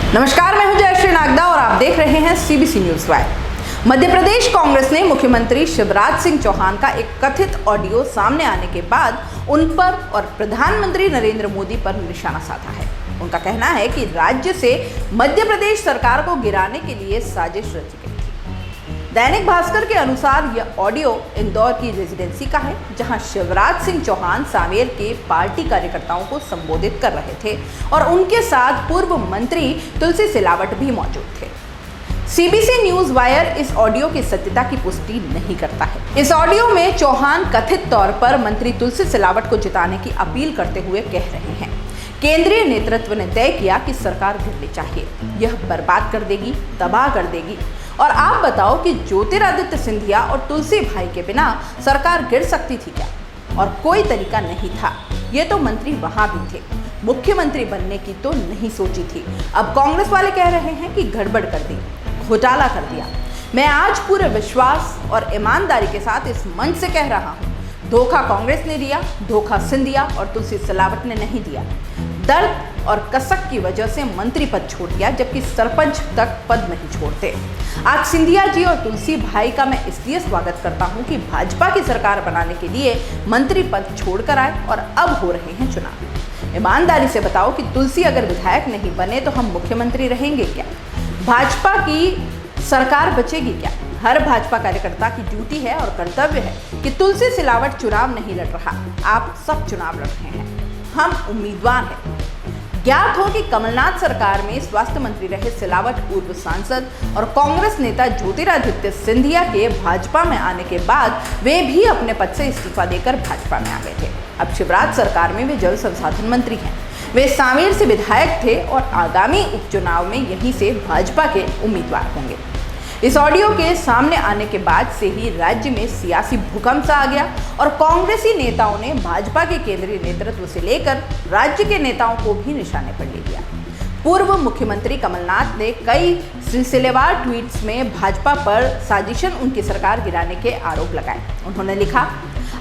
नमस्कार, मैं हूं जयश्री नागदा और आप देख रहे हैं CBC news vibe. Madhya Pradesh Congress ने मुख्यमंत्री शिवराज सिंह चौहान का एक कथित ऑडियो सामने आने के बाद उन पर और प्रधानमंत्री नरेंद्र मोदी पर निशाना साधा है। उनका कहना है कि राज्य से मध्य प्रदेश सरकार को गिराने के लिए साजिश रची गई थी। दैनिक भास्कर के अनुसार यह ऑडियो इंदौर की रेजिडेंसी का है, जहां शिवराज सिंह चौहान सांवेर के पार्टी कार्यकर्ताओं को संबोधित कर रहे थे और उनके साथ पूर्व मंत्री तुलसी सिलावट भी मौजूद थे। सीबीसी न्यूज वायर इस ऑडियो की सत्यता की पुष्टि नहीं करता है। इस ऑडियो में चौहान कथित तौर पर मंत्री तुलसी सिलावट को जिताने की अपील करते हुए कह रहे हैं, केंद्रीय नेतृत्व ने तय किया कि सरकार गिरनी चाहिए, यह बर्बाद कर देगी, तबाह कर देगी। और आप बताओ कि ज्योतिरादित्य सिंधिया और तुलसी भाई के बिना सरकार गिर सकती थी क्या? और कोई तरीका नहीं था। ये तो मंत्री वहां भी थे, मुख्यमंत्री बनने की तो नहीं सोची थी। अब कांग्रेस वाले कह रहे हैं कि गड़बड़ कर दी, घोटाला कर दिया। मैं आज पूरे विश्वास और ईमानदारी के साथ इस मंच से कह रहा हूं, धोखा कांग्रेस ने दिया, धोखा सिंधिया और तुलसी सिलावट ने नहीं दिया। दर्द और कसक की वजह से मंत्री पद छोड़ दिया, जबकि सरपंच तक पद नहीं छोड़ते। आज सिंधिया जी और तुलसी भाई का मैं इसलिए स्वागत करता हूं कि भाजपा की सरकार बनाने के लिए मंत्री पद छोड़कर आए और अब हो रहे हैं चुनाव। ईमानदारी से बताओ कि तुलसी अगर विधायक नहीं बने तो हम मुख्यमंत्री रहेंगे क्या? भाजपा की सरकार बचेगी क्या? हर भाजपा कार्यकर्ता की ड्यूटी है और कर्तव्य है कि तुलसी सिलावट चुनाव नहीं लड़ रहा, आप सब चुनाव लड़ रहे हैं, हम उम्मीदवार हैं। ज्ञात हो कि कमलनाथ सरकार में स्वास्थ्य मंत्री रहे सिलावट पूर्व सांसद और कांग्रेस नेता ज्योतिरादित्य सिंधिया के भाजपा में आने के बाद वे भी अपने पद से इस्तीफा देकर भाजपा में आ गए थे। अब शिवराज सरकार में वे जल संसाधन मंत्री हैं। वे सांवेर से विधायक थे और आगामी उपचुनाव में यहीं से भाजपा के उम्मीदवार होंगे। इस ऑडियो के सामने आने के बाद से ही राज्य में सियासी भूकंप सा आ गया और कांग्रेसी नेताओं ने भाजपा के केंद्रीय नेतृत्व से लेकर राज्य के नेताओं को भी निशाने पर ले लिया। पूर्व मुख्यमंत्री कमलनाथ ने कई सिलसिलेवार ट्वीट्स में भाजपा पर साजिशन उनकी सरकार गिराने के आरोप लगाए। उन्होंने लिखा,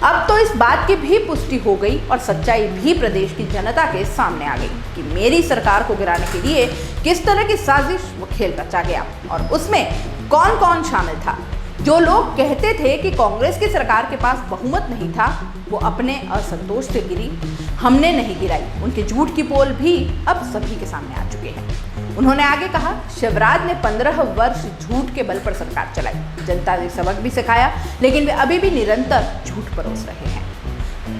अब तो इस बात की भी पुष्टि हो गई और सच्चाई भी प्रदेश की जनता के सामने आ गई कि मेरी सरकार को गिराने के लिए किस तरह की साजिश व खेल रचा गया और उसमें कौन कौन शामिल था। जो लोग कहते थे कि कांग्रेस की सरकार के पास बहुमत नहीं था, वो अपने असंतोष से गिरी, हमने नहीं गिराई। उनके झूठ की पोल भी अब सभी के सामने आ चुके हैं। उन्होंने आगे कहा, शिवराज ने 15 वर्ष झूठ के बल पर सरकार चलाई, जनता ने सबक भी सिखाया, लेकिन वे अभी भी निरंतर झूठ परोस रहे हैं।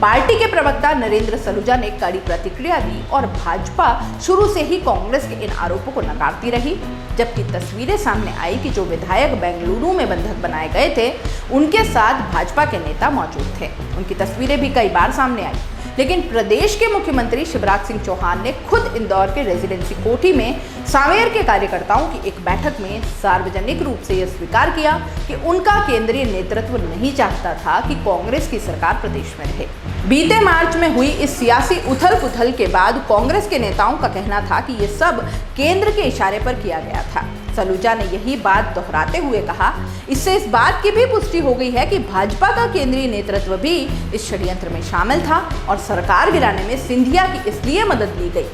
पार्टी के प्रवक्ता नरेंद्र सलूजा ने कड़ी प्रतिक्रिया दी और भाजपा शुरू से ही कांग्रेस के इन आरोपों को नकारती रही, जबकि तस्वीरें सामने आई कि जो विधायक बेंगलुरु में बंधक बनाए गए थे, उनके साथ भाजपा के नेता मौजूद थे। उनकी तस्वीरें भी कई बार सामने आई, लेकिन प्रदेश के मुख्यमंत्री शिवराज सिंह चौहान ने खुद इंदौर के रेजिडेंसी कोठी में सांवेर के कार्यकर्ताओं की एक बैठक में सार्वजनिक रूप से यह स्वीकार किया कि उनका केंद्रीय नेतृत्व नहीं चाहता था कि कांग्रेस की सरकार प्रदेश में रहे। बीते मार्च में हुई इस सियासी उथल पुथल के बाद कांग्रेस के नेताओं का कहना था कि यह सब केंद्र के इशारे पर किया गया था। सलूजा ने यही बात दोहराते हुए कहा, इससे इस बात की भी पुष्टि हो गई है कि भाजपा का केंद्रीय नेतृत्व भी इस षड्यंत्र में शामिल था और सरकार गिराने में सिंधिया की इसलिए मदद ली गई।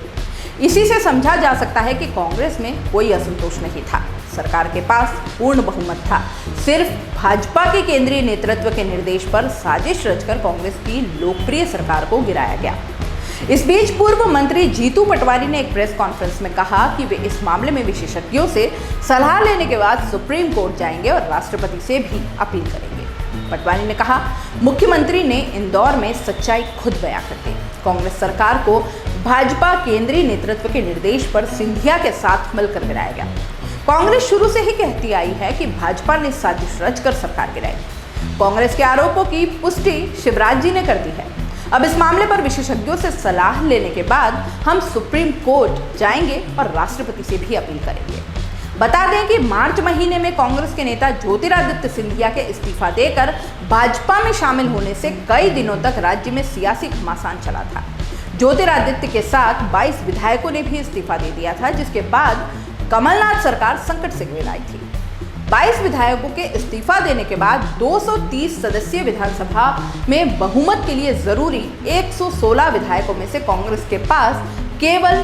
इसी से समझा जा सकता है कि कांग्रेस में कोई असंतोष नहीं था, सरकार के पास पूर्ण बहुमत था। सिर्फ भाजपा के केंद्रीय नेतृत्व के निर्देश पर साजिश रचकर कांग्रेस की लोकप्रिय सरकार को गिराया गया। इस बीच पूर्व मंत्री जीतू पटवारी ने एक प्रेस कॉन्फ्रेंस में कहा कि वे इस मामले में विशेषज्ञों से सलाह लेने के बाद सुप्रीम कोर्ट जाएंगे और राष्ट्रपति से भी अपील करेंगे। पटवारी ने कहा, मुख्यमंत्री ने इंदौर में सच्चाई खुद बयां कर दी। कांग्रेस सरकार को भाजपा केंद्रीय नेतृत्व के निर्देश पर सिंधिया के साथ मिलकर गिराया गया। कांग्रेस शुरू से ही कहती आई है कि भाजपा ने साजिश रचकर सरकार गिराई। कांग्रेस के आरोपों की पुष्टि शिवराज जी ने कर दी है। अब इस मामले पर विशेषज्ञों से सलाह लेने के बाद हम सुप्रीम कोर्ट जाएंगे और राष्ट्रपति से भी अपील करेंगे। बता दें कि मार्च महीने में कांग्रेस के नेता ज्योतिरादित्य सिंधिया के इस्तीफा देकर भाजपा में शामिल होने से कई दिनों तक राज्य में सियासी घमासान चला था। ज्योतिरादित्य के साथ 22 विधायकों ने भी इस्तीफा दे दिया था, जिसके बाद कमलनाथ सरकार संकट से घिर आई थी। 22 विधायकों के इस्तीफा देने के बाद 230 सदस्यीय विधानसभा में बहुमत के लिए जरूरी 116 विधायकों में से कांग्रेस के पास केवल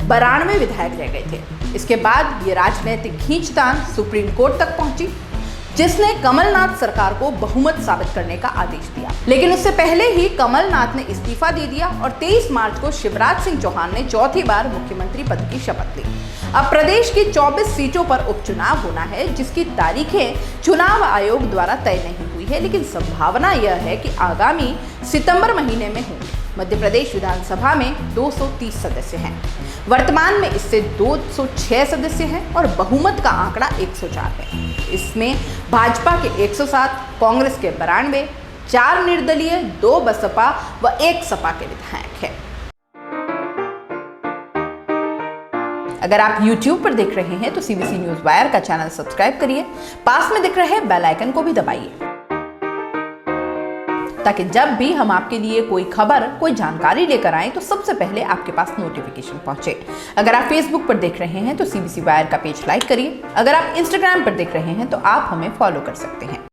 92 विधायक रह गए थे। इसके बाद ये राजनीतिक खींचतान सुप्रीम कोर्ट तक पहुंची, जिसने कमलनाथ सरकार को बहुमत साबित करने का आदेश दिया। लेकिन उससे पहले ही कमलनाथ ने इस्तीफा दे दिया और 23 मार्च को शिवराज सिंह चौहान ने चौथी बार मुख्यमंत्री पद की शपथ ली। अब प्रदेश की 24 सीटों पर उपचुनाव होना है, जिसकी तारीखें चुनाव आयोग द्वारा तय नहीं हुई है, लेकिन संभावना यह है कि आगामी सितंबर महीने में होंगे। मध्य प्रदेश विधानसभा में 230 सदस्य हैं। वर्तमान में इससे 206 सदस्य हैं और बहुमत का आंकड़ा 104 है। इसमें भाजपा के 107, कांग्रेस के 92, 4 निर्दलीय, 2 बसपा व 1 सपा के विधायक हैं। अगर आप YouTube पर देख रहे हैं तो CBC न्यूज़ वायर का चैनल सब्सक्राइब करिए, पास में दिख रहे बेल आइकन को भी दबाइए, ताकि जब भी हम आपके लिए कोई खबर, कोई जानकारी लेकर आएं तो सबसे पहले आपके पास नोटिफिकेशन पहुंचे। अगर आप फेसबुक पर देख रहे हैं तो CBC वायर का पेज लाइक करिए। अगर आप इंस्टाग्राम पर देख रहे हैं तो आप हमें फॉलो कर सकते हैं।